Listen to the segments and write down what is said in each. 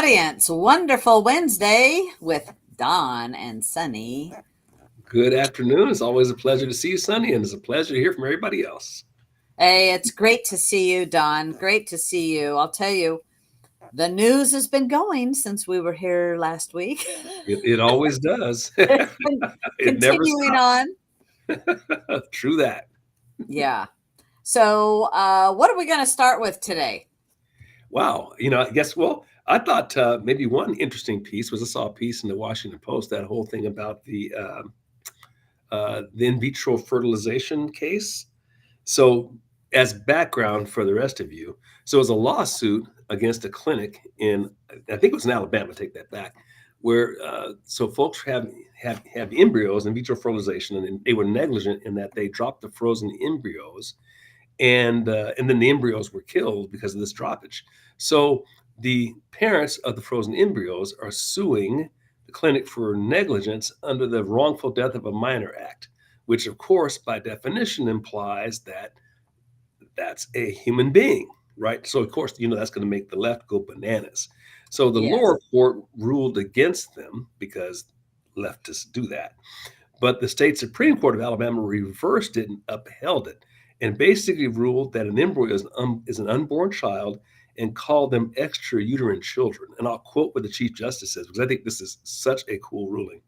Audience, wonderful Wednesday with Don and Sunny. Good afternoon. It's always a pleasure to see you, Sunny, and it's a pleasure to hear from everybody else. Hey, it's great to see you, Don. Great to see you. I'll tell you, the news has been going since we were here last week. It always does. It's been It never continuing stops. on. True that. Yeah. So, what are we going to start with today? Wow. I guess, well, I thought maybe one interesting piece was I saw a piece in the Washington Post, that whole thing about the in vitro fertilization case. So, as background for the rest of you, so it was a lawsuit against a clinic I think it was in Alabama. Take that back, where so folks have embryos in vitro fertilization, and they were negligent in that they dropped the frozen embryos, and then the embryos were killed because of this droppage. So the parents of the frozen embryos are suing the clinic for negligence under the Wrongful Death of a Minor Act, which, of course, by definition implies that that's a human being, right? So, of course, that's going to make the left go bananas. So the lower Yes. court ruled against them because leftists do that. But the state Supreme Court of Alabama reversed it and upheld it, and basically ruled that an embryo is an unborn child and called them extrauterine children. And I'll quote what the Chief Justice says, because I think this is such a cool ruling.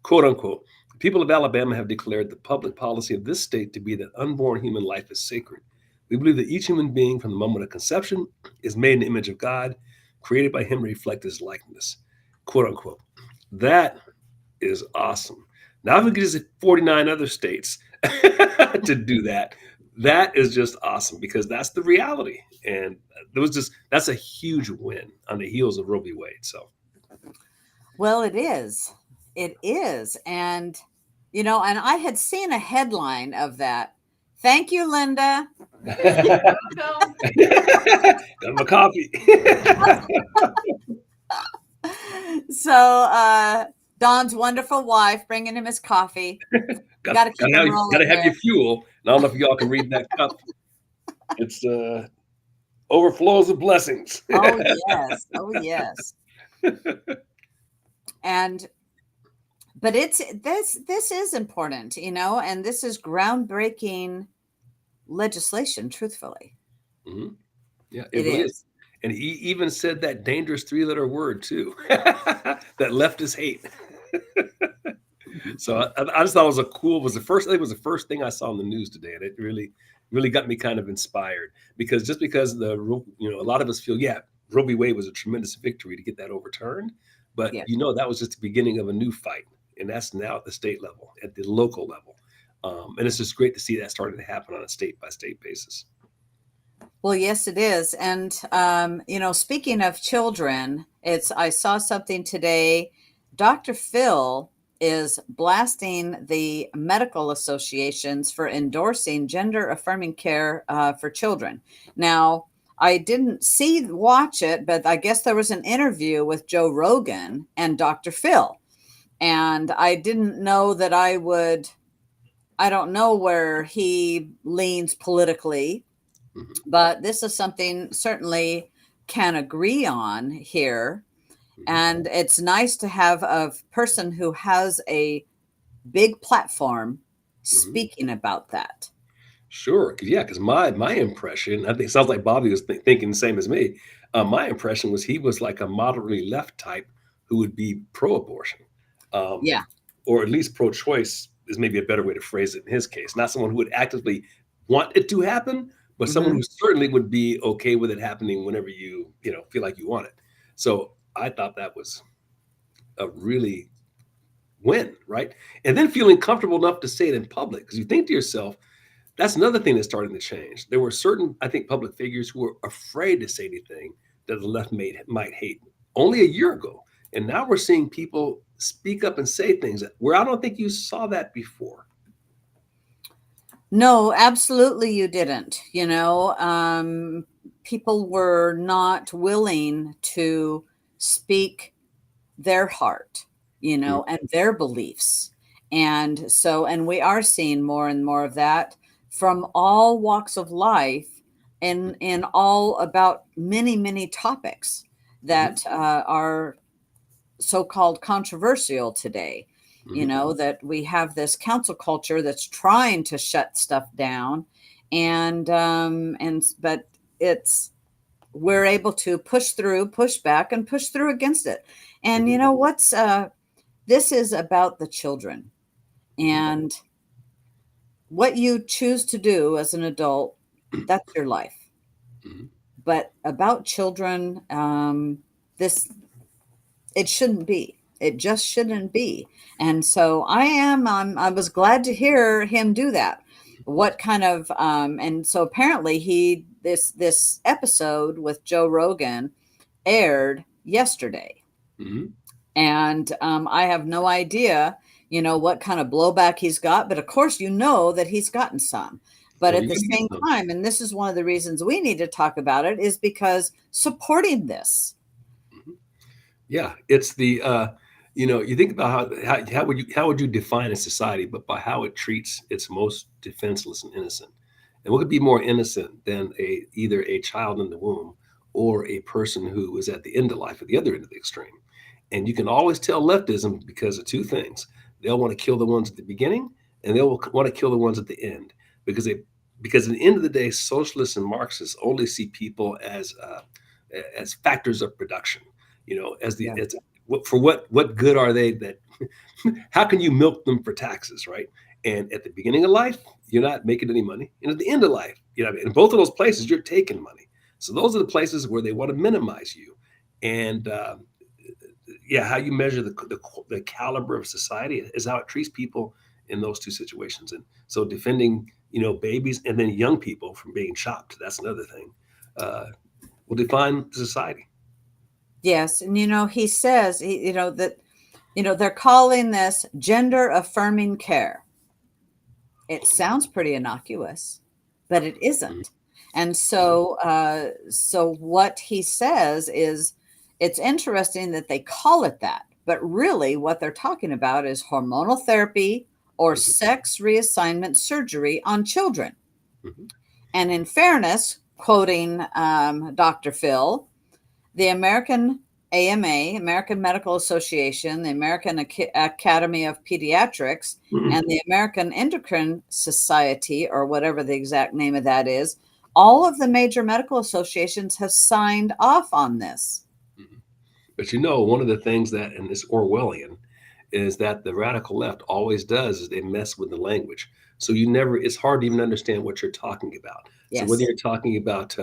Quote unquote, the people of Alabama have declared the public policy of this state to be that unborn human life is sacred. We believe that each human being from the moment of conception is made in the image of God, created by him to reflect his likeness. Quote unquote. That is awesome. Now, if we get to 49 other states to do that, that is just awesome because that's the reality. And that's a huge win on the heels of Roe v. Wade. So, Well, it is. It is. And I had seen a headline of that. Thank you, Linda. got him a coffee. So, Don's wonderful wife bringing him his coffee. got, Got to keep him got to rolling have your here. fuel. And I don't know if y'all can read that cup. It's overflows of blessings. Oh yes. Oh yes. And but it's this is important, and this is groundbreaking legislation, truthfully. Mhm. Yeah, it It really is. is. And he even said that dangerous three-letter word too, that leftist hate. So I just thought it was I think it was the first thing I saw in the news today, and it really got me kind of inspired because just because a lot of us feel, yeah, Roe v. Wade was a tremendous victory to get that overturned, but Yeah. that was just the beginning of a new fight, and that's now at the state level, at the local level, and it's just great to see that starting to happen on a state by state basis. Well, yes, it is. And speaking of children, it's I saw something today. Dr. Phil is blasting the medical associations for endorsing gender affirming care for children. Now, I didn't watch it, but I guess there was an interview with Joe Rogan and Dr. Phil. And I didn't know that I don't know where he leans politically, Mhm, but this is something certainly can agree on here. mhm, And it's nice to have a person who has a big platform mhm. speaking about that. Sure, because my impression, I think it sounds like Bobby was thinking the same as me. My impression was he was like a moderately left type who would be pro-abortion, um, Yeah. or at least pro-choice is maybe a better way to phrase it in his case. Not someone who would actively want it to happen, but someone Hmm. who certainly would be okay with it happening whenever you feel like you want it. So I thought that was a really win, right? And then feeling comfortable enough to say it in public because you think to yourself, that's another thing that's starting to change. There were certain, I think, public figures who were afraid to say anything that the left might hate only a year ago. And now we're seeing people speak up and say things where I don't think you saw that before. No, absolutely you didn't. People were not willing to speak their heart, Mm, and their beliefs. And we are seeing more and more of that from all walks of life and in all about many, many topics. Hmm. that are so-called controversial today. You Hmm. know, that we have this council culture that's trying to shut stuff down, and but it's we're able to push through, push back, and push through against it. And Hmm. you know what's this is about the children Hmm. and what you choose to do as an adult. That's your life. Hmm. But about children, this it shouldn't be. It just shouldn't be. And so I was glad to hear him do that. What kind of and so apparently he this episode with Joe Rogan aired yesterday. Hmm. And I have no idea, you know, what kind of blowback he's got, but of course you know that he's gotten some. But Well, at you're the going to get same some. time, and this is one of the reasons we need to talk about it, is because supporting this. Mhm. Yeah, it's the you think about how would you define a society, but by how it treats its most defenseless and innocent. And what could be more innocent than a either a child in the womb or a person who is at the end of life at the other end of the extreme. And you can always tell leftism because of two things. They'll want to kill the ones at the beginning, and they'll want to kill the ones at the end because because at the end of the day, socialists and Marxists only see people as factors of production. As the Yeah. it's for what good are they that how can you milk them for taxes, right? And at the beginning of life, you're not making any money, and at the end of life, in both of those places, you're taking money. So those are the places where they want to minimize you, and yeah, how you measure the caliber of society is how it treats people in those two situations. And so defending babies and then young people from being chopped, that's another thing, uh, will define society. Yes, and you know, he says, you know, that they're calling this gender affirming care. It sounds pretty innocuous, but it Mhm. isn't. And Mhm. so what he says is it's interesting that they call it that, but really what they're talking about is hormonal therapy or Mhm. sex reassignment surgery on children. Mhm. And in fairness, quoting Dr. Phil, the American AMA, American Medical Association, the American Academy of Pediatrics, Mhm. and the American Endocrine Society, or whatever the exact name of that is, all of the major medical associations have signed off on this. Mhm. But one of the things that, and this Orwellian, is that the radical left always does is they mess with the language. So it's hard to even understand what you're talking about. So whether Yes. you're talking about,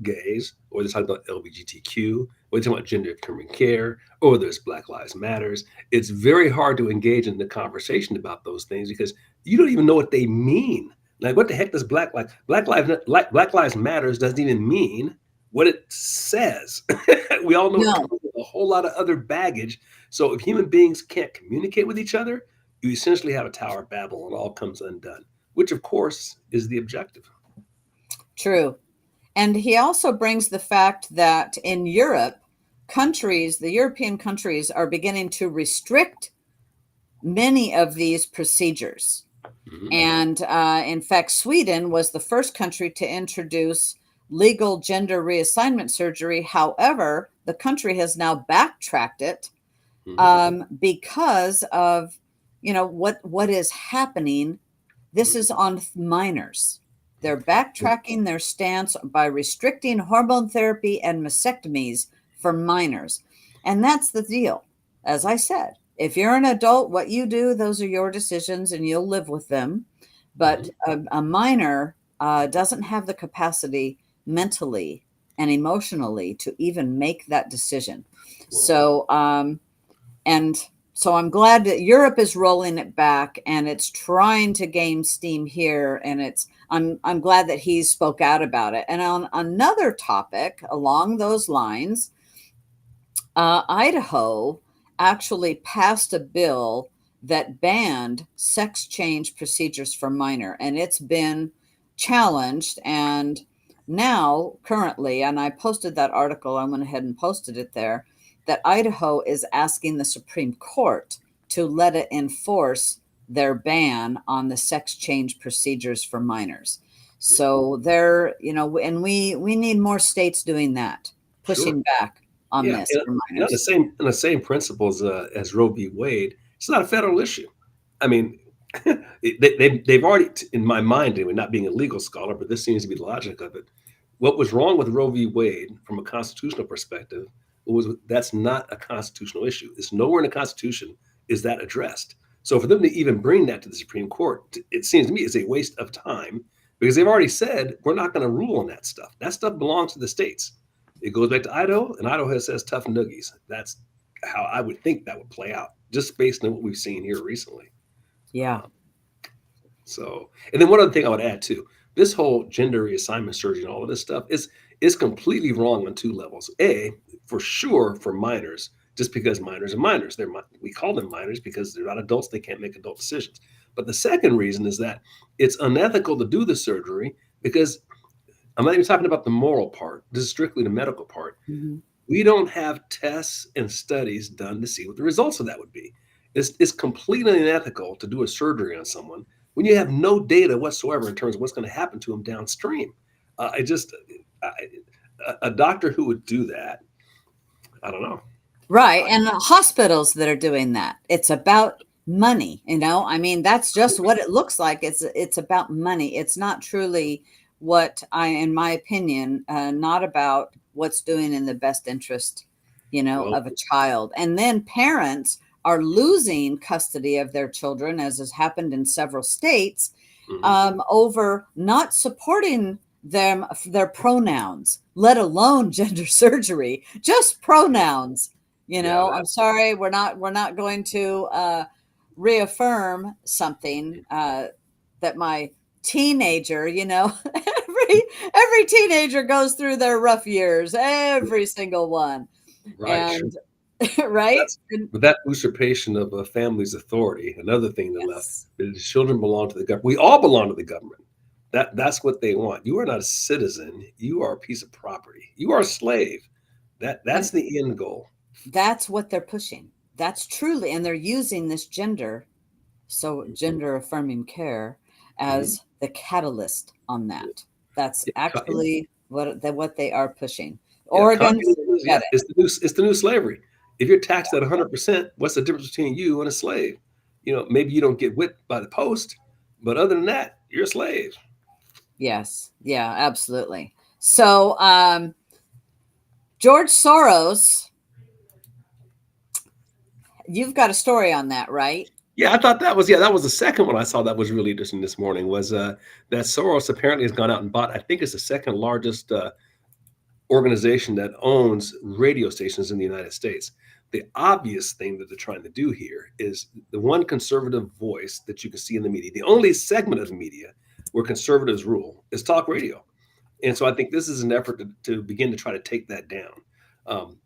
gays, or they're talking about LGBTQ, or they're talking about gender affirming care, or there's Black Lives Matters, it's very hard to engage in the conversation about those things because you don't even know what they mean. Like, what the heck does Black Lives Matters doesn't even mean what it says. We all know it No, comes with a whole lot of other baggage. So if human beings can't communicate with each other, you essentially have a Tower of Babel and all comes undone, which of course is the objective. true. And he also brings the fact that in Europe, the European countries are beginning to restrict many of these procedures. Hmm. And in fact, Sweden was the first country to introduce legal gender reassignment surgery. However, the country has now backtracked it Hmm. because of what is happening. This is on minors. They're backtracking their stance by restricting hormone therapy and mastectomies for minors. And that's the deal. As I said, if you're an adult, what you do, those are your decisions and you'll live with them. But Hmm. a minor doesn't have the capacity mentally and emotionally to even make that decision. Well, And so I'm glad that Europe is rolling it back and it's trying to gain steam here. And I'm glad that he spoke out about it. And on another topic along those lines, Idaho actually passed a bill that banned sex change procedures for minor, and it's been challenged. And now, currently, and I posted that article, I went ahead and posted it there, that Idaho is asking the Supreme Court to let it enforce their ban on the sex change procedures for minors. yeah, So and we need more states doing that, sure. pushing back. on Yeah, this for on the minors. same principles as Roe v. Wade, it's not a federal issue. I mean, they've already, in my mind, anyway, not being a legal scholar, but this seems to be the logic of it. What was wrong with Roe v. Wade from a constitutional perspective was that's not a constitutional issue. It's nowhere in the Constitution is that addressed. So for them to even bring that to the Supreme Court, it seems to me is a waste of time because they've already said we're not going to rule on that stuff. That stuff belongs to the states. It goes back to Idaho, and Idaho says tough noogies. That's how I would think that would play out, just based on what we've seen here recently. Yeah. Um, so, and then one other thing I would add too: this whole gender reassignment surgery and all of this stuff is completely wrong on two levels. A, for sure, for minors, just because minors are minors, we call them minors because they're not adults; they can't make adult decisions. But the second reason is that it's unethical to do the surgery because I'm not even talking about the moral part. This is strictly the medical part. Mhm. We don't have tests and studies done to see what the results of that would be. It's completely unethical to do a surgery on someone when you have no data whatsoever in terms of what's going to happen to them downstream. I just, I, a doctor who would do that, I don't know. Right. I, And the hospitals that are doing that, it's about money, you know? I mean, that's just what it looks like. It's about money. It's not truly what in my opinion, not about what's doing in the best interest, well, of a child. And then parents are losing custody of their children, as has happened in several states, mhm, over not supporting them, their pronouns, let alone gender surgery, just yeah, pronouns. yeah, I'm sorry, we're not going to reaffirm something that my teenager, every teenager goes through their rough years, every single one. right, sure. And right? That's but that usurpation of a family's authority, another thing that left, Yes. the children belong to the government. We all belong to the government. That's what they want. You are not a citizen. You are a piece of property. You are a slave. That's And the end goal. that's what they're pushing. That's truly, and they're using this Mhm, gender affirming care mhm. as the catalyst on Yeah, that. That's yeah, actually what they are pushing. yeah. Oregon, Communism is, yeah. forget it. It's the new slavery. If you're taxed at 100%, what's the difference between you and a slave? Maybe you don't get whipped by the post, but other than that, you're a slave. Yes. Yeah, absolutely. So, George Soros, you've got a story on that, right? Yeah, I thought that was the second one I saw that was really interesting this morning was that Soros apparently has gone out and bought. I think it's the second largest organization that owns radio stations in the United States. The obvious thing that they're trying to do here is the one conservative voice that you can see in the media. The only segment of the media where conservatives rule is talk radio. And so I think this is an effort to begin to try to take that down. Um,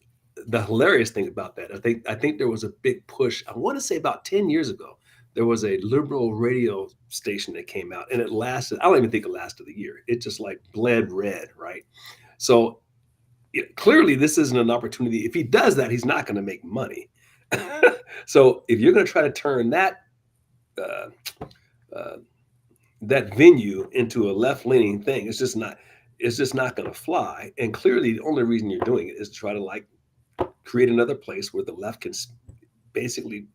the hilarious thing about that, I think there was a big push. I want to say about 10 years ago, there was a liberal radio station that came out, and it lasted. I don't even think it lasted a year. It just like bled red, right? So clearly, this isn't an opportunity. If he does that, he's not going to make money. So if you're going to try to turn uh, uh, that venue into a left leaning thing, it's just not going to fly. And clearly, the only reason you're doing it is to try to like create another place where the left can basically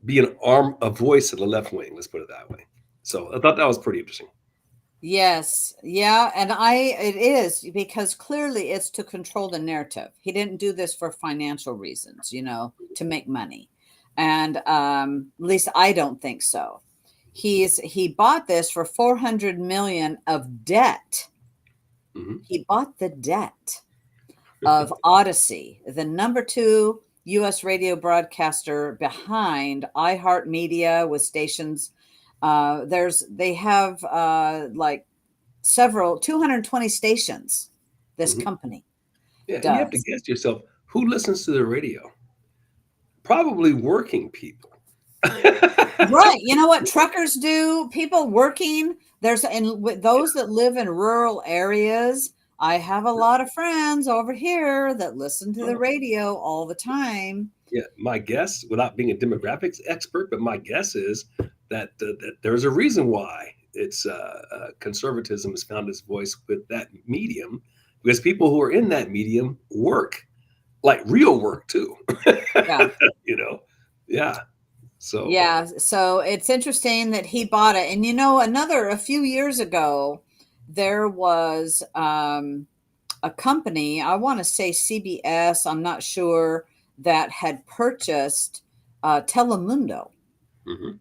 be a voice of the left wing. Let's put it that way. So I thought that was pretty interesting. Yes. Yeah, and it is because clearly it's to control the narrative. He didn't do this for financial reasons, to make money. And at least I don't think so. He bought this for 400 million of debt. Hmm. He bought the debt of Odyssey, the number 2 US radio broadcaster behind iHeartMedia with stations. They have like several 220 stations. This Hmm. company Yeah, and you have to does. guess yourself who listens to the radio. Probably working people. Right. You know what truckers do? People working. And with those that live in rural areas, I have a lot of friends over here that listen to the Oh, radio all the time. yeah, my guess, without being a demographics expert, but my guess is that there's a reason why conservatism has found its voice with that medium, because people who are in that medium work like real work too. Yeah. you know, yeah. So, Yeah, so it's interesting that he bought it. And a few years ago, there was a company, I want to say CBS, I'm not sure, that had purchased Telemundo. mhm,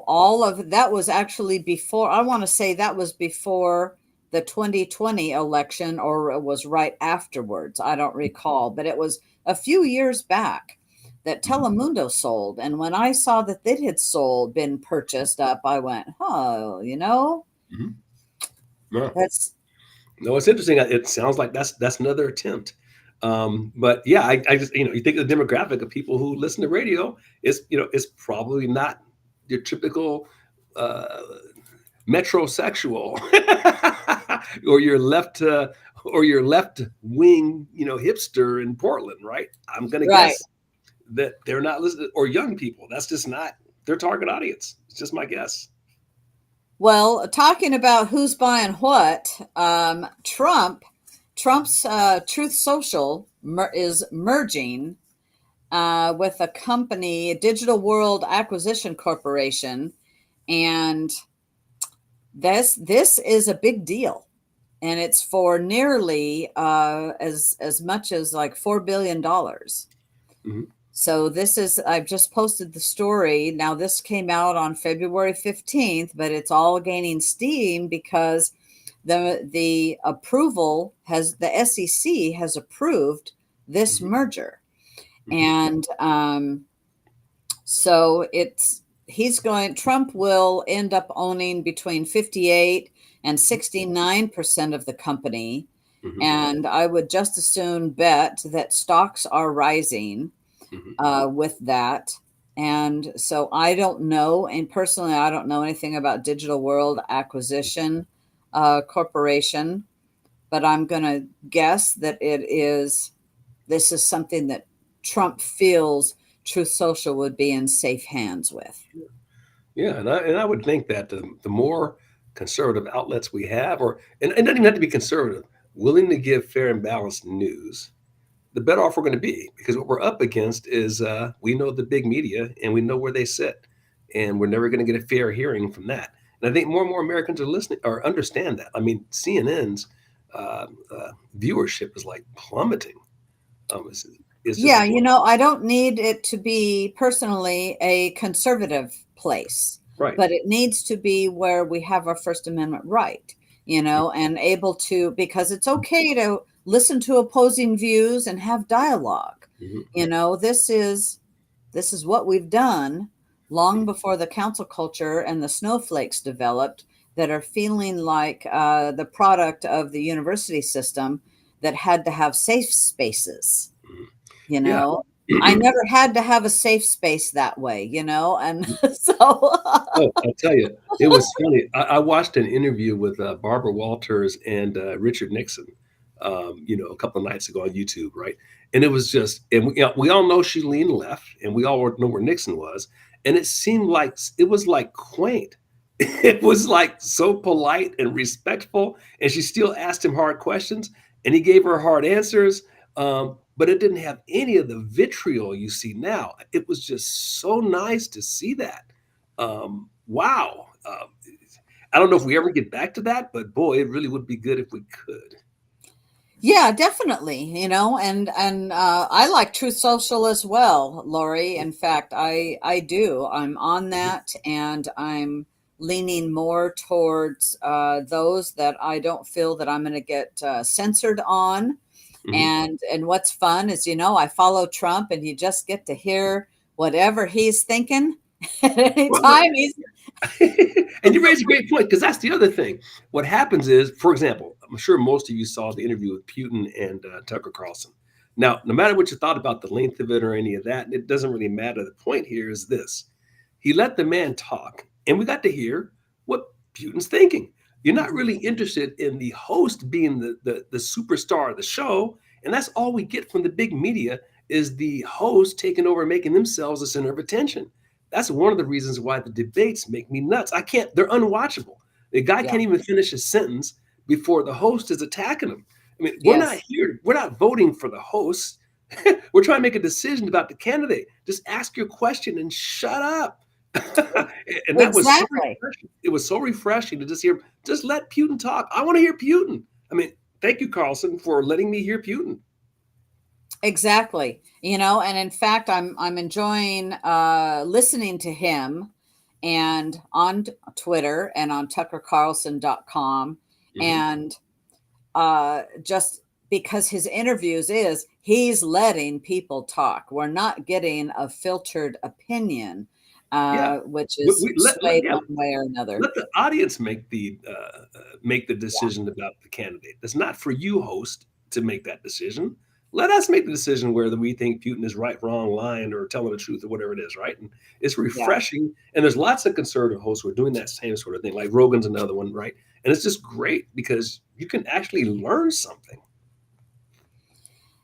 All of that was actually before, I want to say that was before the 2020 election, or it was right afterwards. I don't recall, but it was a few years back that mhm, Telemundo sold. And when I saw that it had sold, been purchased up, I went, oh, mhm. No, that's, no, it's interesting. It sounds like that's another attempt. But yeah, I just you think of the demographic of people who listen to radio. It's probably not your typical uh, metrosexual or your left wing hipster in Portland, right? I'm gonna right. guess that they're not listening, or young people. That's just not their target audience. It's just my guess. Well, talking about who's buying what, Trump's Truth Social is merging with a company, Digital World Acquisition Corporation, and this is a big deal, and it's for nearly as much as like $4 billion. Hmm. So I've just posted the story. Now this came out on February 15th, but it's all gaining steam because the SEC has approved this Hmm. merger. Hmm. And so Trump will end up owning between 58 and 69% of the company. Hmm. And I would just as soon bet that stocks are rising Hmm. with that. And so I don't know. And personally, I don't know anything about Digital World Acquisition Corporation, but I'm going to guess that this is something that Trump feels Truth Social would be in safe hands with. Yeah, and I would think that the more conservative outlets we have, or and it doesn't even have to be conservative, willing to give fair and balanced news, the better off we're going to be. Because what we're up against is we know the big media and we know where they sit, and we're never going to get a fair hearing from that. And I think more and more Americans are listening or understand that. I mean, CNN's viewership is like plummeting. It's just Yeah, I don't need it to be personally a conservative place, right. but it needs to be where we have our First Amendment right, and able to, because it's okay to listen to opposing views and have dialogue. Mhm. This is what we've done long before the council culture and the snowflakes developed, that are feeling like the product of the university system that had to have safe spaces. Mhm. you Yeah. know I never had to have a safe space that way, and so Oh, I'll tell you, it was funny. I watched an interview with Barbara Walters and Richard Nixon, a couple of nights ago on YouTube, right? And it was just, and we all know she leaned left, and we all know where Nixon was, and it seemed like it was like quaint. It was like so polite and respectful, and she still asked him hard questions, and he gave her hard answers. But it didn't have any of the vitriol you see now. It was just so nice to see that. Wow. I don't know if we ever get back to that, but boy, it really would be good if we could. yeah, definitely, and I like Truth Social as well, Lori. In fact, I do. I'm on Mhm. that, and I'm leaning more towards those that I don't feel that I'm going to get censored on. Mhm. And what's fun is, I follow Trump, and you just get to hear whatever he's thinking at any Well, time. He's and you raise a great point because that's the other thing. What happens is, for example, I'm sure most of you saw the interview with Putin and Tucker Carlson. Now, no matter what you thought about the length of it or any of that, it doesn't really matter. The point here is this: he let the man talk, and we got to hear what Putin's thinking. You're not Mhm. really interested in the host being the superstar of the show, and that's all we get from the big media is the host taking over and making themselves the center of attention. That's one of the reasons why the debates make me nuts. I can't, they're unwatchable. The guy Yeah. can't even finish a sentence before the host is attacking him. I mean, we're not Yes. here. We're not voting for the hosts. We're trying to make a decision about the candidate. Just ask your question and shut up. And that was so Exactly. refreshing. It was so refreshing to just hear, just let Putin talk. I want to hear Putin. I mean, thank you, Carlson, for letting me hear Putin. Exactly. And in fact, I'm enjoying listening to him and on Twitter and on tuckercarlson.com, Hmm. and just because his interviews is he's letting people talk. We're not getting a filtered opinion, Yeah. which is swayed Yeah, one way or another. let the audience make the Yeah. decision about the candidate. It's not for you, host, to make that decision. Let us make the decision whether we think Putin is right, wrong, lying, or telling the truth, or whatever it is, right? And it's Yeah. refreshing. And there's lots of conservative hosts who are doing that same sort of thing. Like Rogan's another one, right? And it's just great because you can actually learn something.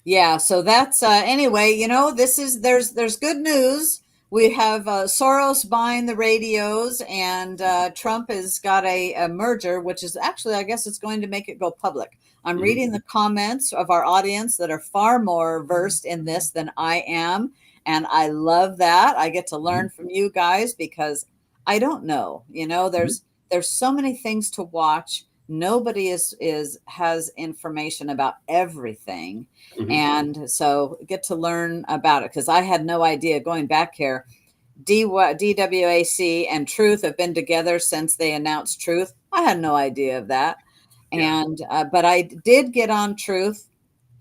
Yeah, so that's anyway, this is there's good news. We have Soros buying the radios, and Trump has got a merger, which is actually, I guess, it's going to make it go public. I'm Hmm. reading the comments of our audience that are far more versed in this than I am, and I love that. I get to Hmm. learn from you guys because I don't know. Hmm. There's so many things to watch. Nobody is has information about everything, Hmm. and so get to learn about it because I had no idea going back here. DWAC and Truth have been together since they announced Truth. I had no idea of that. Yeah. And but I did get on Truth.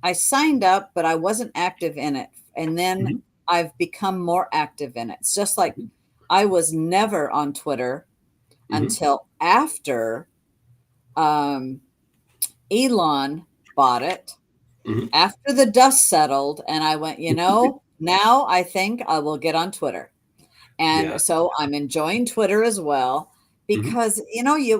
I signed up, but I wasn't active in it. And then Hmm. I've become more active in it. It's just like Hmm. I was never on Twitter Hmm. until after um, Elon bought it, Hmm. after the dust settled, and I went, now I think I will get on Twitter. Yeah. And so I'm enjoying Twitter as well Hmm. because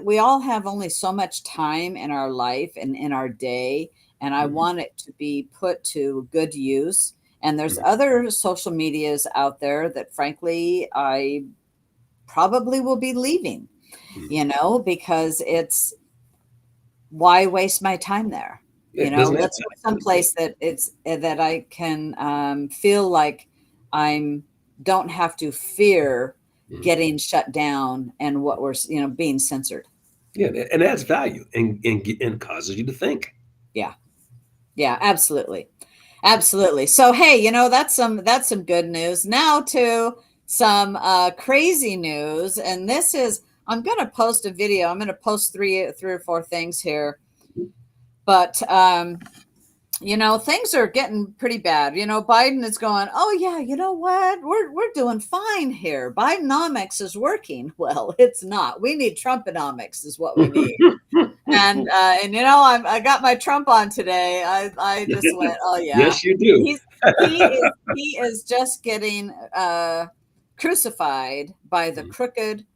we all have only so much time in our life and in our day, and I Hmm. want it to be put to good use. And there's Hmm. other social medias out there that frankly I probably will be leaving, Hmm. because it's why waste my time there? It doesn't add Let's go value. someplace that it's that I can feel like I'm don't have to fear Mhm. getting shut down and what we're being censored. Yeah, and adds value and causes you to think. Yeah, yeah, absolutely, absolutely. So hey, that's some good news. Now to some crazy news, and this is I'm going to post a video. I'm going to post three or four things here, but things are getting pretty bad. Biden is going, oh yeah, you know what? We're doing fine here. Bidenomics is working. Well, it's not. We need Trumponomics is what we need. And I got my Trump on today. I just went, oh yeah. Yes, you do. He's he is just getting crucified by the Mhm, crooked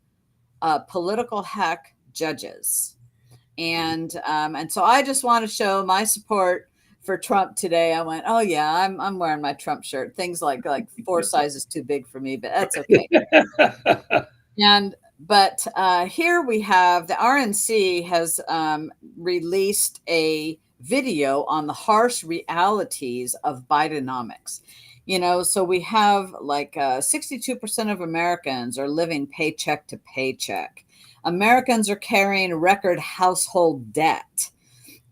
political hack judges. mhm. And so I just want to show my support for Trump today. I went, oh yeah, I'm wearing my Trump shirt. Things like four sizes too big for me, but that's okay. And but here we have the RNC has released a video on the harsh realities of Bidenomics. So we have like 62% of Americans are living paycheck to paycheck. Americans are carrying record household debt.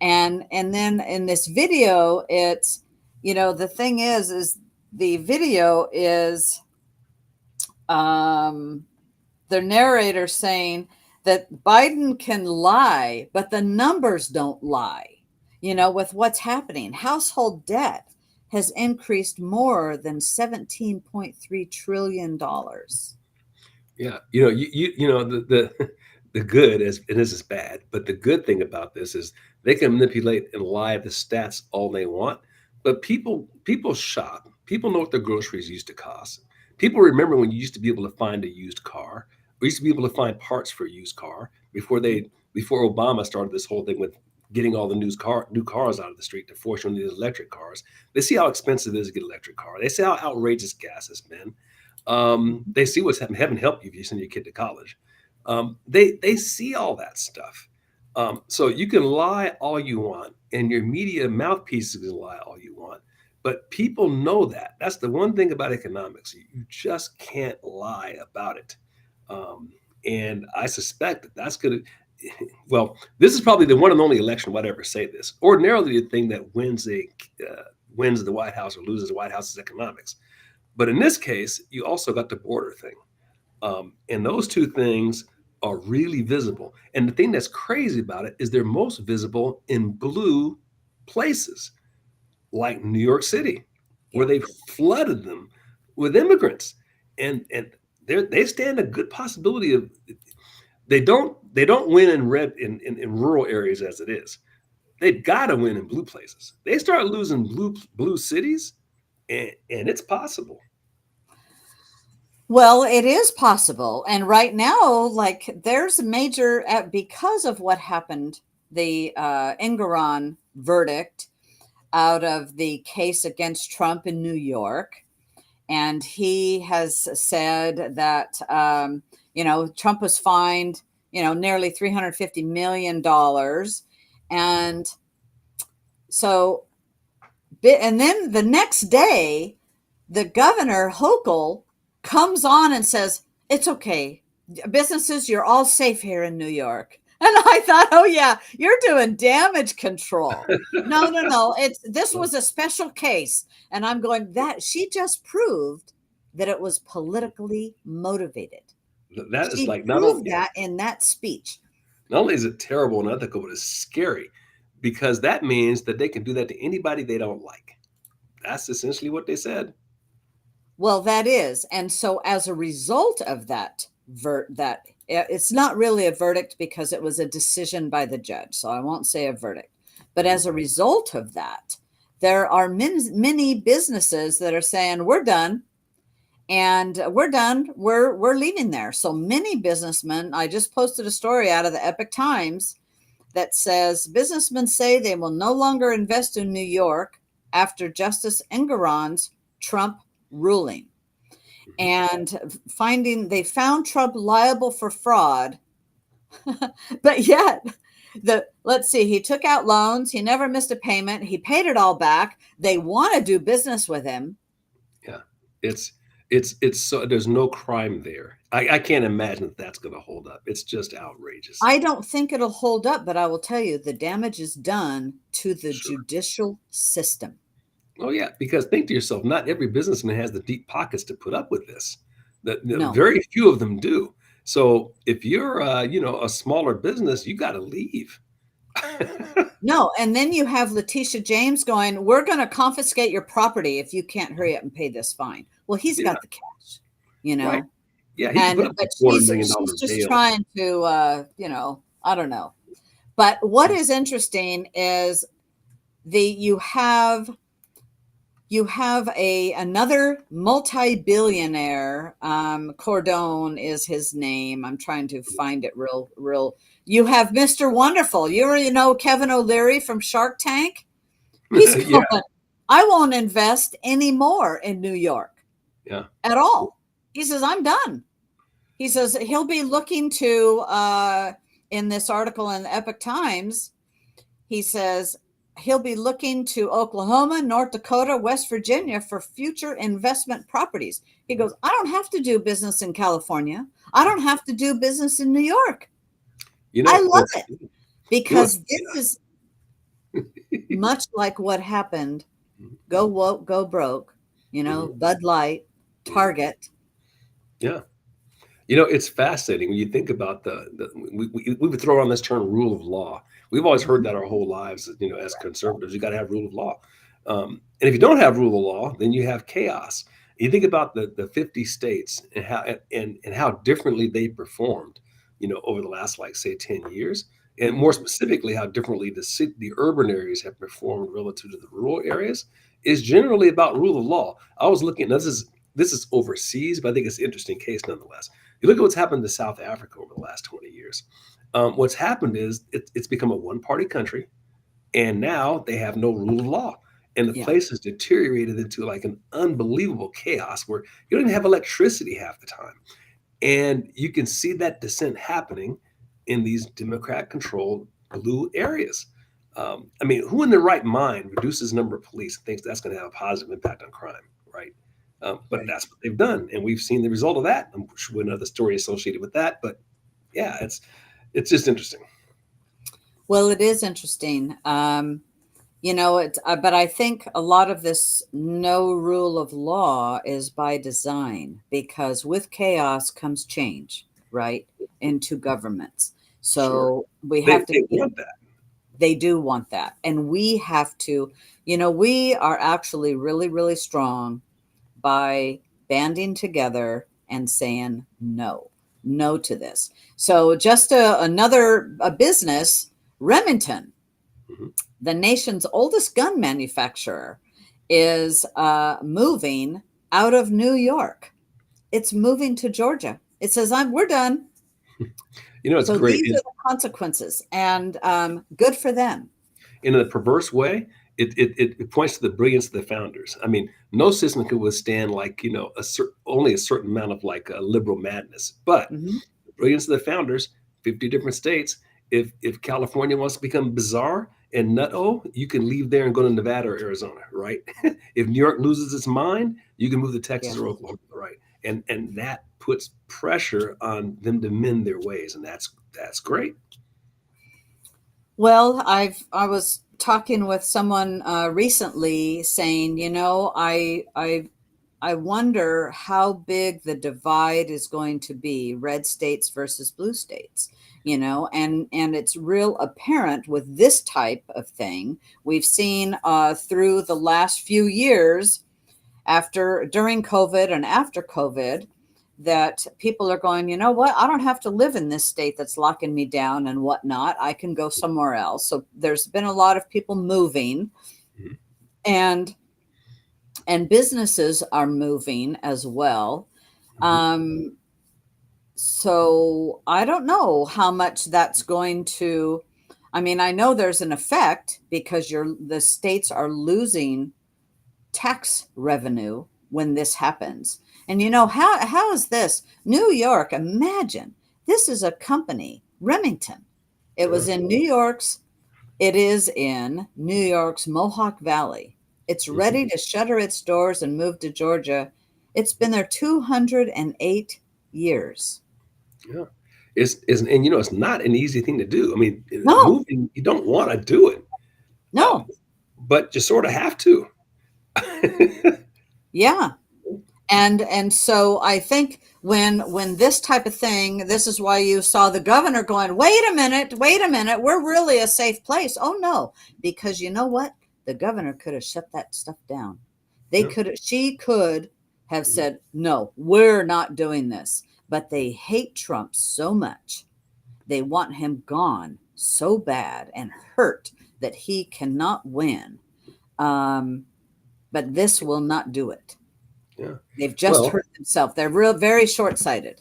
And then in this video, it's the thing is the video is um the narrator saying that Biden can lie, but the numbers don't lie, with what's happening. Household debt has increased more than $17.3 trillion. Yeah, the the good is, and this is bad, but the good thing about this is they can manipulate and lie the stats all they want, but people shop. People know what their groceries used to cost. People remember when you used to be able to find a used car. We used to be able to find parts for a used car before Obama started this whole thing with getting all the new cars out of the street to force on these electric cars. They see how expensive it is to get an electric car. They see how outrageous gas has been. They see what's happening. Heaven help you if you send your kid to college. They see all that stuff. So you can lie all you want, and your media mouthpieces can lie all you want, but people know that. That's the one thing about economics. You just can't lie about it. Um, and I suspect that that's going to, well, this is probably the one and only election where I'd ever say this. Ordinarily, the thing that wins the White House or loses the White House is economics. But in this case, you also got the border thing. And those two things are really visible. And the thing that's crazy about it is they're most visible in blue places like New York City, where Yeah. they've flooded them with immigrants. And they stand a good possibility of they don't win in in rural areas as it is. They've got to win in blue places. They start losing blue cities, and it's possible. Well, it is possible. And right now, like there's a major, because of what happened, the Engoron verdict out of the case against Trump in New York. And he has said that, Trump was fined, nearly $350 million. And so, and then the next day, the governor Hochul comes on and says, "It's okay. Businesses, you're all safe here in New York." And I thought, "Oh yeah, you're doing damage control." No, no, no. This was a special case. And I'm going, that she just proved that it was politically motivated. That is She like not only proved that in that speech. not only is it terrible and unethical, but it's scary because that means that they can do that to anybody they don't like. That's essentially what they said. Well, that is. And so as a result of that it's not really a verdict because it was a decision by the judge. So I won't say a verdict. But as a result of that, there are many businesses that are saying we're done and we're done. We're leaving there. So many businessmen, I just posted a story out of the Epic Times that says businessmen say they will no longer invest in New York after Justice Engoron's Trump ruling. Mhm. And they found Trump liable for fraud, but yet let's see, he took out loans, he never missed a payment, he paid it all back. They want to do business with him. Yeah, it's it's so there's no crime there. I can't imagine that that's going to hold up. It's just outrageous. I don't think it'll hold up, but I will tell you the damage is done to the Sure. judicial system. Oh yeah, because think to yourself, not every businessman has the deep pockets to put up with this. No. Very few of them do. So if you're a smaller business, you got to leave. No, and then you have Letitia James going, "We're going to confiscate your property if you can't hurry up and pay this fine." Well, he's Yeah, got the cash, you right. know. Yeah, he can And put up a but $400 million she's just bail. trying to I don't know. But what is interesting is the you have a another multi-billionaire. Cordone is his name. I'm trying to find it real. You have Mr. Wonderful. Kevin O'Leary from Shark Tank. He's Yeah, going, "I won't invest anymore in New York yeah. at all." He says, "I'm done." He says he'll be looking to, in this article in the Epic Times, he says he'll be looking to Oklahoma, North Dakota, West Virginia for future investment properties. He goes, "I don't have to do business in California. I don't have to do business in New York." You I know love what's it you know what's because this is much like what happened. Go woke, go broke, Mhm, Bud Light, mhm. Target. Yeah. It's fascinating when you think about we would throw around this term rule of law. We've always heard Mhm. that our whole lives, as conservatives, you got to have rule of law. And if you don't have rule of law, then you have chaos. You think about the 50 states and how differently they performed, over the last, like, say, 10 years, and more Mhm. specifically how differently the urban areas have performed relative to the rural areas is generally about rule of law. I was looking. This is overseas, but I think it's an interesting case nonetheless. You look at what's happened to South Africa over the last 20 years. What's happened is it's become a one-party country, and now they have no rule of law. And the Yeah. place has deteriorated into like an unbelievable chaos where you don't even have electricity half the time. And you can see that descent happening in these Democrat controlled blue areas. I mean, who in their right mind reduces the number of police and thinks that's going to have a positive impact on crime, right? But Right. that's what they've done, and we've seen the result of that. I'm sure another story associated with that, but yeah, it's just interesting. Well, it is interesting. But I think a lot of this no rule of law is by design because with chaos comes change, right? Into governments. Sure, So we they have to they keep, want that. they do want that. And we have to, we are actually really, really strong by banding together and saying no to this. So just another a business, Remington, Mhm. the nation's oldest gun manufacturer, is moving out of New York. It's moving to Georgia. It says, we're done. It's So great. these are the consequences, and good for them. In a perverse way, it points to the brilliance of the founders. I mean, no system could withstand like only a certain amount of like liberal madness, but Mhm. the brilliance of the founders, 50 different states. If California wants to become bizarre and nutto, you can leave there and go to Nevada or Arizona, right? If New York loses its mind, you can move to Yeah. Texas or Oklahoma, right? And that puts pressure on them to mend their ways, and that's great. Well, I was talking with someone recently saying, I wonder how big the divide is going to be, red states versus blue states, and it's real apparent with this type of thing. We've seen through the last few years, during COVID and after COVID, that people are going, you know what? I don't have to live in this state that's locking me down and whatnot. I can go somewhere else. So there's been a lot of people moving, Mhm. and businesses are moving as well. Mhm. Um, so I don't know how much that's going to. I mean, I know there's an effect because the states are losing tax revenue when this happens. And how is this? New York, imagine this is a company, Remington. It Yeah. was in New York's, it is in New York's Mohawk Valley. It's Mhm. ready to shutter its doors and move to Georgia. It's been there 208 years. Yeah. And it's not an easy thing to do. I mean, No, moving, you don't want to do it, um, no. but you sort of have to. Yeah. And so I think when this type of thing, this is why you saw the governor going, wait a minute, we're really a safe place. Oh no, because you know what? The governor could have shut that stuff down. Yeah. She could have Mhm. said, no, we're not doing this. But they hate Trump so much. They want him gone so bad and hurt that he cannot win. Um, but this will not do it. Yeah. They've just Well, hurt themselves. They're very short-sighted.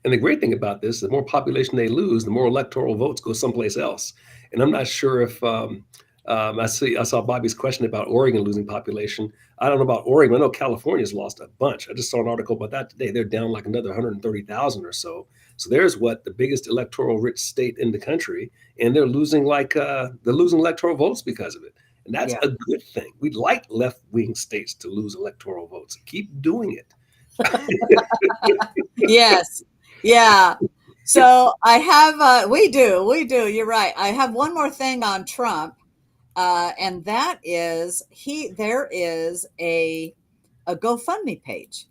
and the great thing about this, the more population they lose, the more electoral votes go someplace else. And I'm not sure if I saw Bobby's question about Oregon losing population. I don't know about Oregon. I know California's lost a bunch. I just saw an article about that today. They're down like another 130,000 or so. So there's what the biggest electoral rich state in the country, and they're losing electoral votes because of it. And that's Yeah. a good thing. We'd like left wing states to lose electoral votes. Keep doing it. Yes. Yeah. So I have, we do. You're right. I have one more thing on Trump, and that is there is a GoFundMe page.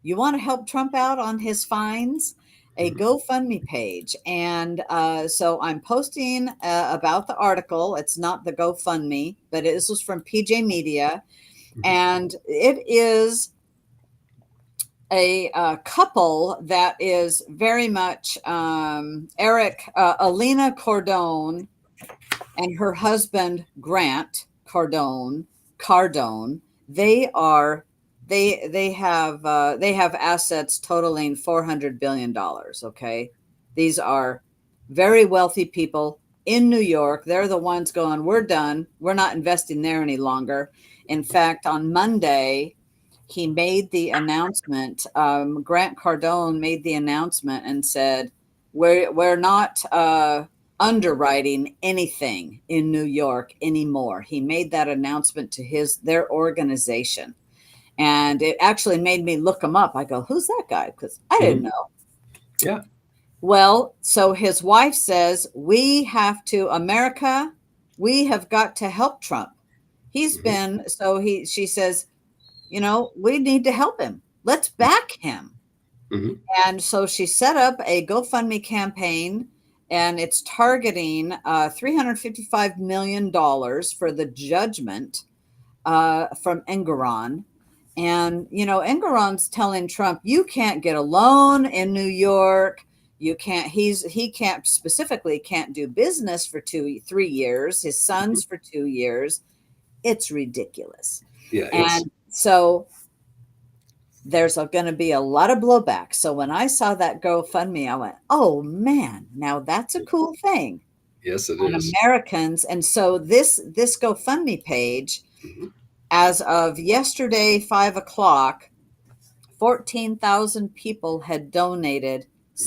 You want to help Trump out on his fines? A Mhm. GoFundMe page. And so I'm posting about the article. It's not the GoFundMe, but this was from PJ Media. Mhm. And it is a couple that is very much Alina Cordone and her husband Grant Cardone. They are they have assets totaling $400 billion. Okay, these are very wealthy people in New York. They're the ones going, we're done, we're not investing there any longer. In fact, on Monday he made the announcement. Grant Cardone made the announcement and said, we're not underwriting anything in New York anymore. He made that announcement to their organization. And it actually made me look him up. I go, who's that guy? Because I didn't Mhm. know. Yeah. Well, so his wife says, America, we have got to help Trump. Mhm. She says, we need to help him. Let's back him. Mhm. And so she set up a GoFundMe campaign, and it's targeting $355 million for the judgment from Engoron. And, Engoron's telling Trump, you can't get a loan in New York. You can't, he can't specifically can't do business for 3 years, his Mhm. sons for 2 years. It's ridiculous. Yeah, it's And so there's going to be a lot of blowback. So when I saw that GoFundMe, I went, oh man, now that's a cool thing. yes, it And is. Americans, and so this GoFundMe page, Mhm. as of yesterday, 5 o'clock, 14,000 people had donated Mhm.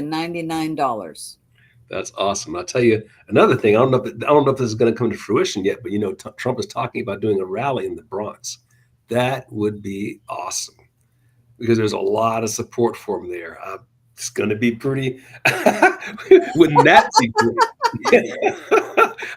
$751,299. That's awesome. I'll tell you another thing. I don't know if this is going to come to fruition yet, but Trump is talking about doing a rally in the Bronx. That would be awesome because there's a lot of support for him there. It's going to be pretty. Wouldn't that be great?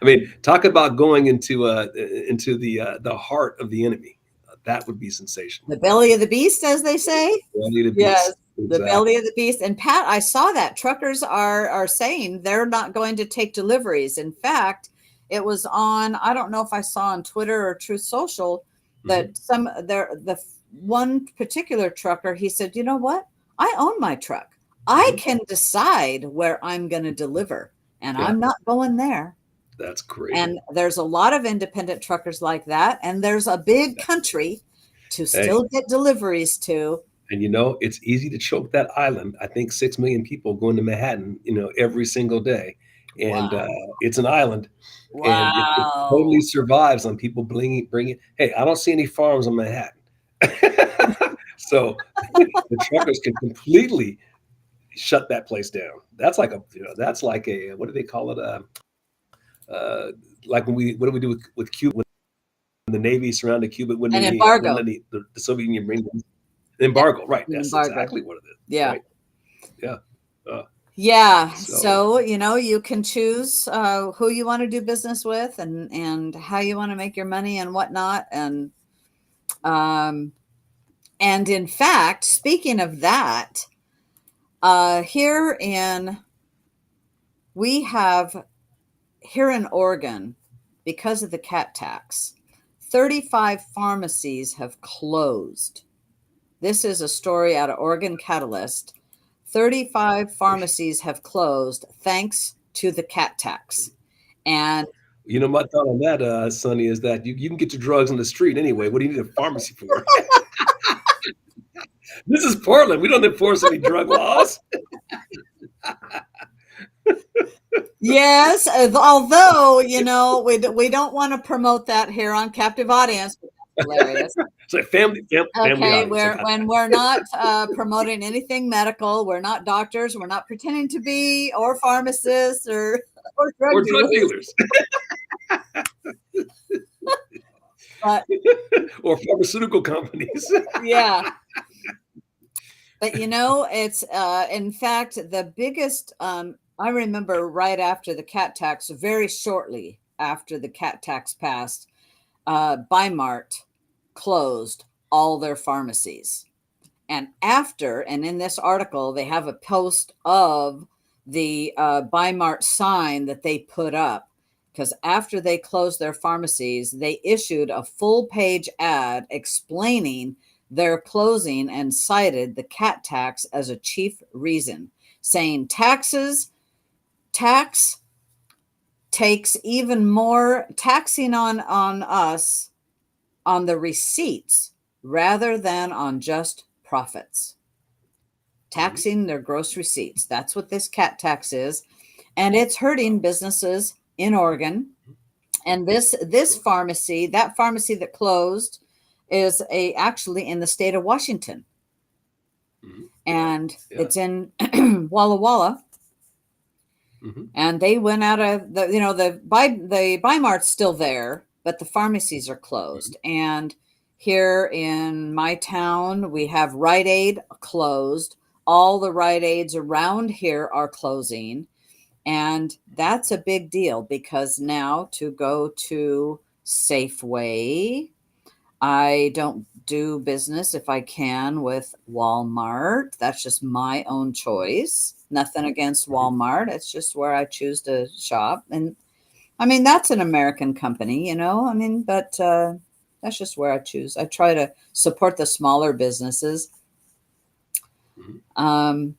I mean, talk about going into the heart of the enemy. That would be sensational. The belly of the beast, as they say. Belly of the Yes, beast. the Exactly. belly of the beast. And Pat, I saw that truckers are saying they're not going to take deliveries. In fact, it was on, I don't know if I saw on Twitter or Truth Social, Hmm. that the one particular trucker, he said, you know what? I own my truck. I Hmm. can decide where I'm going to deliver, and Yeah, I'm not going there. that's great. And there's a lot of independent truckers like that. And there's a big country to Hey, still get deliveries to. and it's easy to choke that island. I think 6 million people go into Manhattan, every single day, and Wow. it's an island, and it totally Wow. survives on people bringing. Hey, I don't see any farms in Manhattan, so the truckers can completely shut that place down. That's like a what do they call it? Uh, like what do we do with Cuba when the Navy surrounded Cuba? An Wouldn't embargo. the Soviet Union bring them? Yeah, Embargo, right? an That's embargo. exactly what it is, Yeah. right? Yeah. Uh, Yeah. so So, you can choose who you want to do business with, and how you want to make your money and whatnot. Um, and in fact, speaking of that, here in we have here in Oregon, because of the cat tax, 35 pharmacies have closed. This is a story out of Oregon Catalyst. 35 pharmacies have closed thanks to the cat tax. And my thought on that, Sonny, is that you can get your drugs on the street anyway. What do you need a pharmacy for? This is Portland. We don't enforce any drug laws. yes, although, we don't want to promote that here on Captive Audience. But that's hilarious. It's like family Okay, audience. I got when we're not promoting anything medical, we're not doctors, we're not pretending to be, or pharmacists, or drug or drug dealers. dealers But or pharmaceutical companies. yeah, but it's in fact the biggest. I remember right after the cat tax, very shortly after the cat tax passed, Bimart closed all their pharmacies. And in this article, they have a post of the Bimart sign that they put up, because after they closed their pharmacies, they issued a full page ad explaining their closing and cited the cat tax as a chief reason, saying tax takes even more taxing on us on the receipts rather than on just profits, Mhm. taxing their gross receipts. That's what this cat tax is. And it's hurting businesses in Oregon. And this pharmacy, that pharmacy that closed, is actually in the state of Washington. Mhm. And Yeah. it's in Walla Walla. Hmm. and they went out of the Mart's still there, but the pharmacies are Hmm. closed. And here in my town, we have Rite Aid closed. All the Rite Aids around here are closing, and that's a big deal because now to go to Safeway, I don't do business if I can with Walmart. That's just my own choice. Nothing against Hmm. Walmart. It's just where I choose to shop. And I mean, that's an American company, you know? I mean, but that's just where I choose. I try to support the smaller businesses. Hmm. Um,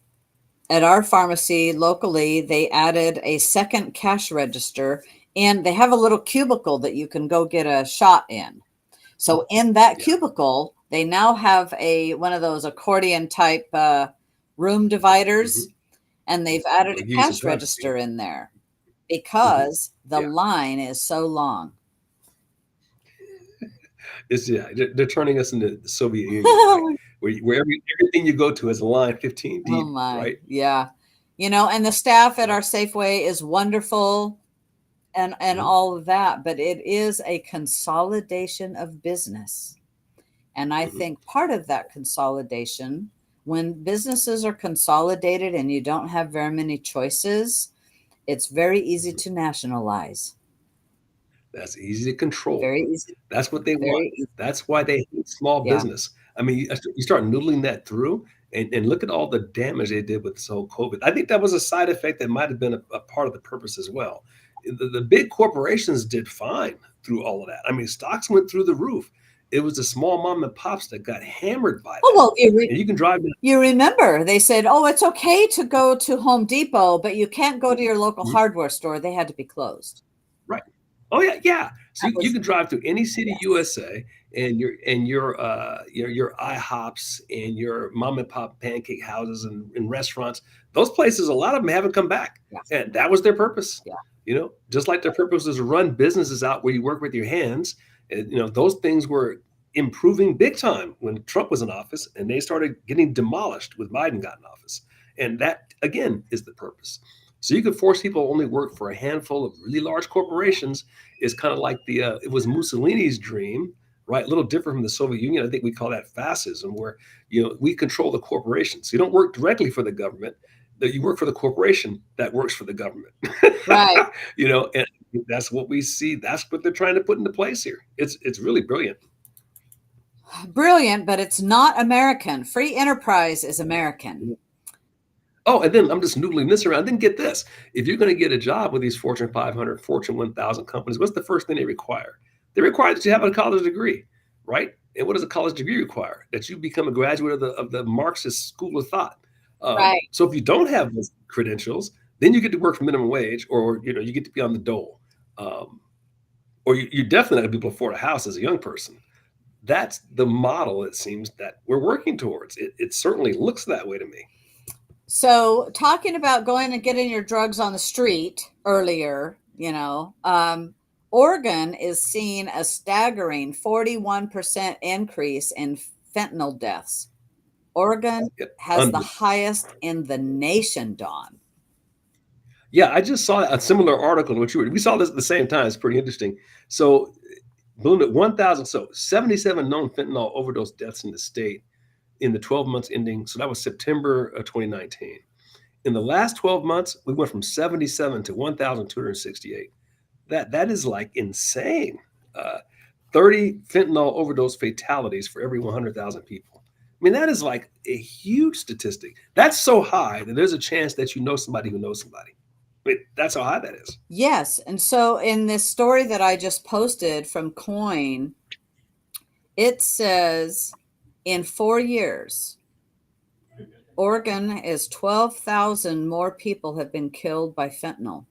at our pharmacy locally, they added a second cash register, and they have a little cubicle that you can go get a shot in. So in that Yeah. cubicle, they now have a one of those accordion type room Hmm. dividers, and they've added They'll a give you some cash privacy. register in there Hmm. because the Yeah. line is so long. It's yeah. They're turning us into the Soviet Union, right? Where everything you go to is a line 15 Oh deep, my, right? yeah. And the staff at Yeah. our Safeway is wonderful and Hmm. all of that, but it is a consolidation of business. And I Hmm. think part of that consolidation, when businesses are consolidated and you don't have very many choices, it's very easy Hmm. to nationalize. That's easy to control. Very easy, That's what they want. very easy. That's why they hate small Yeah. business. I mean, you start noodling that through, and look at all the damage they did with this whole COVID. I think that was a side effect that might have been a part of the purpose as well. The big corporations did fine through all of that. I mean, stocks went through the roof. It was the small mom and pops that got hammered by Oh, that. well, And you can drive down. you remember they said, oh, it's okay to go to Home Depot, but you can't go to your local Mhm. hardware store. They had to be closed. Right. Oh yeah, yeah. So That you was, can drive through any city yes, USA, and your IHOPs and your mom and pop pancake houses and restaurants. Those places, a lot of them haven't come back, yeah, and that was their purpose. yeah. Just like their purpose is to run businesses out where you work with your hands. And those things were improving big time when Trump was in office, and they started getting demolished with Biden got in office. And that again is the purpose. So you could force people to only work for a handful of really large corporations. Is kind of like it was Mussolini's dream, right? A little different from the Soviet Union. I think we call that fascism, where we control the corporations. You don't work directly for the government; that you work for the corporation that works for the government. Right. And that's what we see. That's what they're trying to put into place here. It's really brilliant. Brilliant, but it's not American. Free enterprise is American. Oh, and then I'm just noodling this around. Then get this: if you're going to get a job with these Fortune 500, Fortune 1000 companies, what's the first thing they require? They require that you have a college degree, right? And what does a college degree require? That you become a graduate of the Marxist school of thought. Right. So if you don't have those credentials, then you get to work for minimum wage, or you get to be on the dole, um, or you definitely not going to be able to afford a house as a young person. That's the model. It seems that we're working towards. It certainly looks that way to me. So, talking about going and getting your drugs on the street earlier, Oregon is seeing a staggering 41% increase in fentanyl deaths. Oregon Yep. has the highest in the nation, Don. Yeah, I just saw a similar article to what you were. We saw this at the same time. It's pretty interesting. So, ballooned at 1,000. So, 77 known fentanyl overdose deaths in the state in the 12 months ending. So, that was September of 2019. In the last 12 months, we went from 77 to 1,268. That is like insane. Uh, 30 fentanyl overdose fatalities for every 100,000 people. I mean, that is like a huge statistic. That's so high that there's a chance that you know somebody who knows somebody. I mean, that's how high that is. Yes. And so, in this story that I just posted from Coin, it says in 4 years, Oregon is 12,000 more people have been killed by fentanyl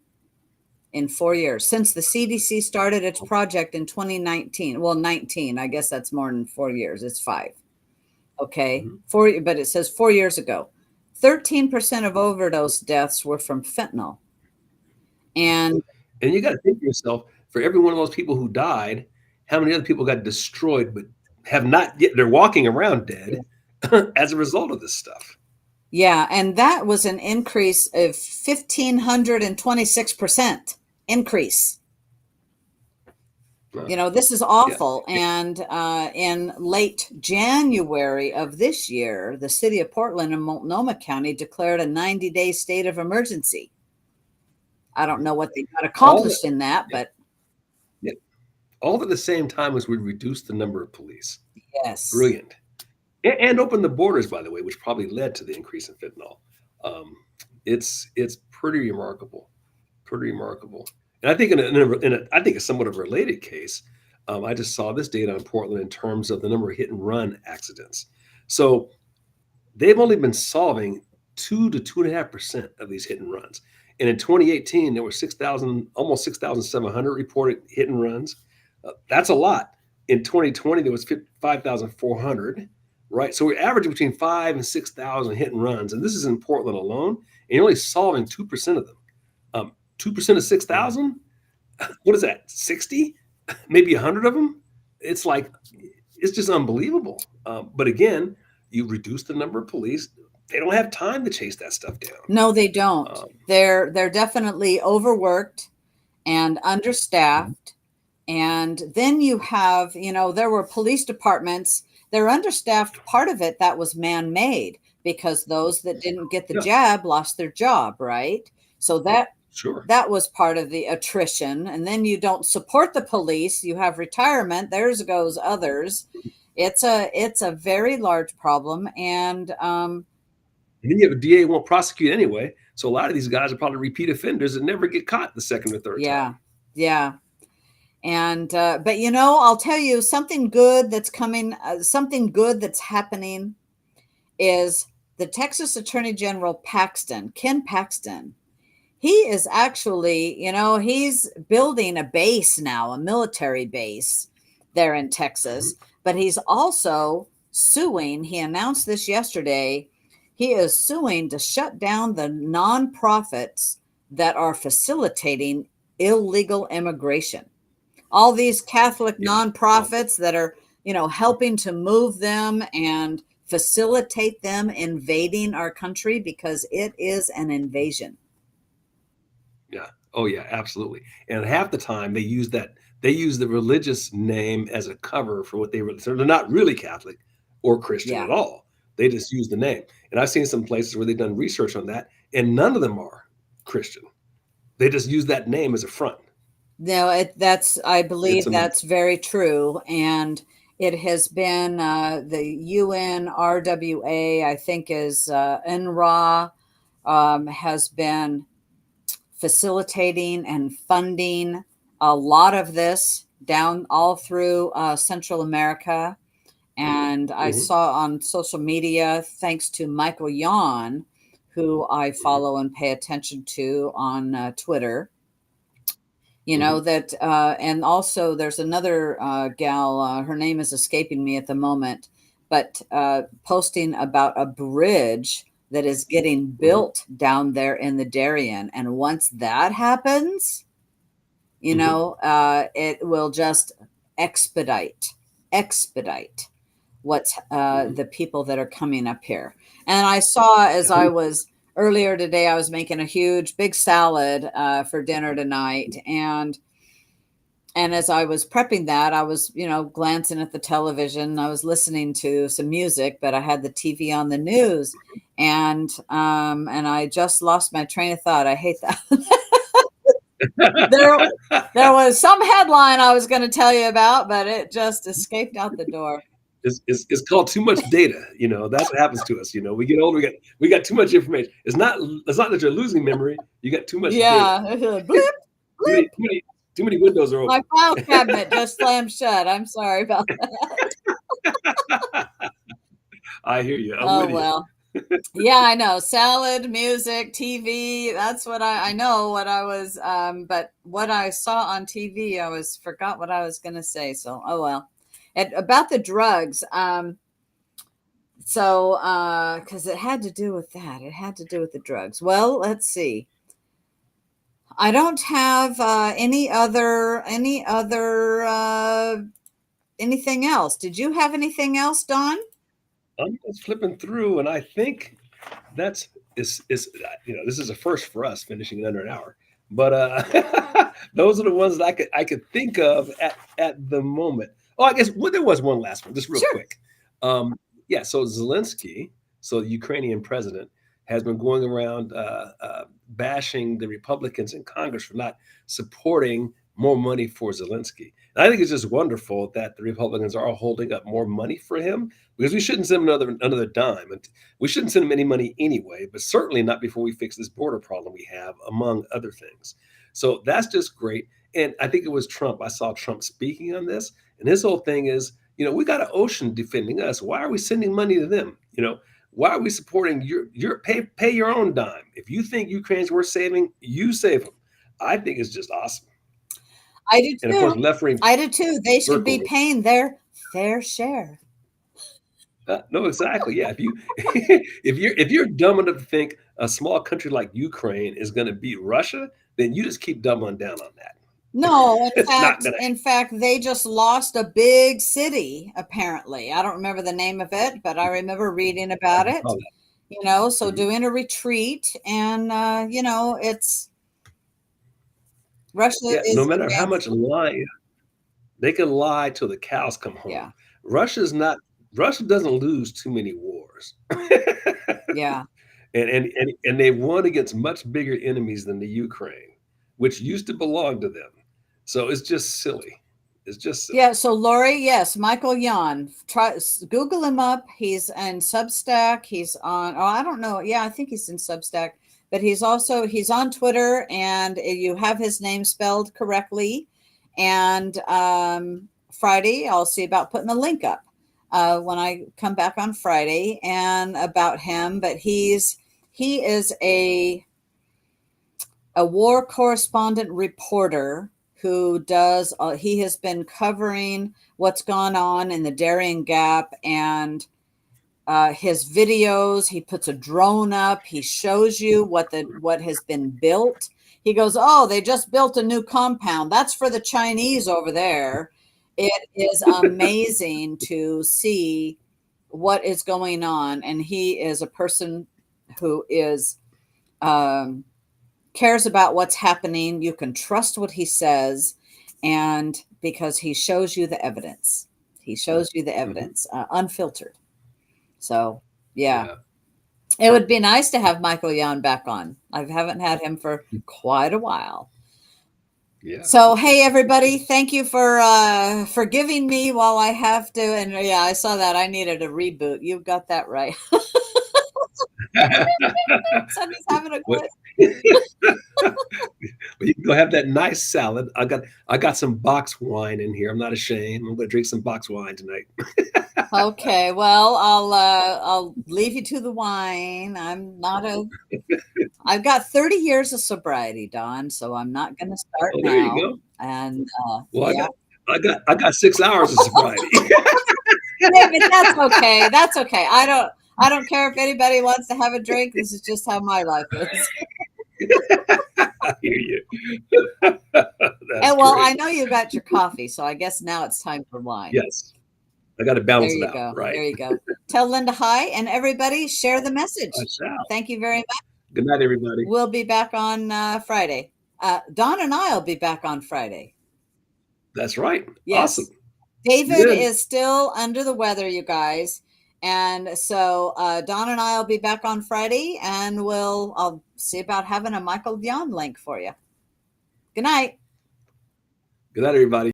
in 4 years since the CDC started its project in 2019. Well, 19, I guess that's more than 4 years. It's five. Okay. Mhm. But it says 4 years ago, 13% of overdose deaths were from fentanyl. And And you got to think to yourself, for every one of those people who died, how many other people got destroyed but have not yet, they're walking around dead as a result of this stuff. Yeah, and that was an increase of 1,526% increase. Uh, This is yeah. awful. And in late January of this year, the city of Portland and Multnomah County declared a 90-day state of emergency. I don't know what they got All accomplished in that, yeah, but yeah. All at the same time as we reduce the number of police. yes. Brilliant. And open the borders, by the way, which probably led to the increase in fentanyl. Um, it's pretty remarkable, pretty remarkable. And I think I think a somewhat of a related case, I just saw this data on Portland in terms of the number of hit and run accidents. So they've only been solving 2 to 2.5% of these hit and runs. And in 2018, there were 6,000, almost 6,700 reported hit and runs. That's a lot. In 2020, there was 5,400, right? So we're averaging between 5 and 6,000 hit and runs. And this is in Portland alone. And you're only solving 2% of them. 2% of 6,000? What is that? 60? Maybe 100 of them? It's like, it's just unbelievable. But again, you reduce the number of police. They don't have time to chase that stuff down. No, they don't. Um, They're definitely overworked and mhm. understaffed. And then you have, there were police departments, they're understaffed. Part of it that was man-made because those that didn't get the Yeah, jab lost their job, right? So sure. that was part of the attrition. And then you don't support the police, you have retirement, there's goes others. It's a very large problem. And And then you have a DA won't prosecute anyway. So a lot of these guys are probably repeat offenders and never get caught the second or third yeah, time. yeah. And but I'll tell you something good that's coming, something good that's happening is the Texas Attorney General Ken Paxton. He is actually, he's building a base now, a military base there in Mhm. Texas, but he's also suing. He announced this yesterday. He is suing to shut down the nonprofits that are facilitating illegal immigration. All these Catholic Yeah, awful. nonprofits that are, helping to move them and facilitate them invading our country because it is an invasion. Yeah. Oh yeah, absolutely. And half the time they use the religious name as a cover for what they really. So they're not really Catholic or Christian Yeah. at all. They just use the name. And I've seen some places where they've done research on that, and none of them are Christian. They just use that name as a front. No, I It's believe amazing. that's very true. And it has been the UNRWA, I think is NRA, has been facilitating and funding a lot of this down all through Central America. And I Hmm. saw on social media, thanks to Michael Yon, who I Hmm. follow and pay attention to on Twitter, Hmm. that, and also there's another gal, her name is escaping me at the moment, but posting about a bridge that is getting Hmm. built down there in the Darien. And once that happens, Hmm. it will just expedite, expedite what's Hmm. the people that are coming up here. And I saw as I Oh, was earlier today, I was making a huge big salad for dinner tonight, and as I was prepping that, I was, glancing at the television. I was listening to some music, but I had the TV on the news, and I just lost my train of thought. I hate that. there there was some headline I was going to tell you about, but it just escaped out the door. it's called too much data. That's what happens to us. We get older. We got too much information. It's not that you're losing memory. You got too much data. Yeah, blip, Too blip. many, too many, too many windows are My open. file cabinet just slammed shut. I'm sorry about that. I hear you. I'm Oh with you. well. Yeah, I know. Salad, music, TV. That's what I know what I was but what I saw on TV, I was forgot what I was gonna say. So oh well. And about the drugs, so because it had to do with that. It had to do with the drugs. Well, let's see. I don't have anything else. Did you have anything else, Don? I'm just flipping through, and I think That's is this is a first for us finishing in under an hour. But those are the ones that I could think of at the moment. Oh, I guess there was one last one, just real Sure. quick. Um, yeah, so Zelensky, so the Ukrainian president, has been going around bashing the Republicans in Congress for not supporting more money for Zelensky. And I think it's just wonderful that the Republicans are holding up more money for him because we shouldn't send him another dime. And we shouldn't send him any money anyway, but certainly not before we fix this border problem we have, among other things. So that's just great. And I think it was Trump. I saw Trump speaking on this, and his whole thing is, we got an ocean defending us. Why are we sending money to them? Why are we supporting your pay your own dime? If you think Ukraine's worth saving, you save them. I think it's just awesome. I do And of course, too. left wing I do too. They should be circle. paying their fair share. No, exactly. Yeah, if you if you're dumb enough to think a small country like Ukraine is going to beat Russia, then you just keep doubling down on that. No, in It's not fact, going to. in fact, they just lost a big city, apparently. I don't remember the name of it, but I remember reading I about recall it. that. So Mhm. doing a retreat, and it's Russia Yeah, no is matter how much advancing. lying they can lie till the cows come home. Yeah, Russia's not. Russia doesn't lose too many wars. yeah. And they've won against much bigger enemies than the Ukraine, which used to belong to them. So it's just silly. It's just silly. Yeah, so Lori, yes, Michael Yon. Google him up. He's in Substack. He's on. Oh, I don't know. Yeah, I think he's in Substack, but he's on Twitter, and you have his name spelled correctly. And Friday, I'll see about putting the link up when I come back on Friday and about him. But he is a war correspondent reporter who he has been covering what's gone on in the Darien Gap, and his videos, he puts a drone up, he shows you what has been built. He goes, oh, they just built a new compound, that's for the Chinese over there. It is amazing to see what is going on, and he is a person who is um, cares about what's happening. You can trust what he says, and because he shows you the evidence, Mhm. unfiltered. So, yeah, Yeah. it would be nice to have Michael Yon back on. I haven't had him for quite a while. Yeah. So, hey everybody, thank you for forgiving me while I have to. And yeah, I saw that I needed a reboot. You got that right. Sonny's having a But good. but you can go have that nice salad. I got some box wine in here. I'm not ashamed. I'm going to drink some box wine tonight. Okay, well, I'll leave you to the wine. I've got 30 years of sobriety, Don, so I'm not going to start Oh, there you now. go. And Well, I yeah, got I got 6 hours of sobriety. hey, but that's okay. That's okay. I don't care if anybody wants to have a drink. This is just how my life is. I hear you. That's And well, I great. know you got your coffee, so I guess now it's time for wine. Yes, I got to There balance it you out, go. right? There you go. Tell Linda hi, and everybody share the I message. shall. Thank you very much. Good night, everybody. We'll be back on Friday. Don and I will be back on Friday. That's right. Awesome. Yes. See you David then. is still under the weather, you guys. And so Don and I will be back on Friday, and I'll see about having a Michael Vion link for you. Good night. Good night, everybody.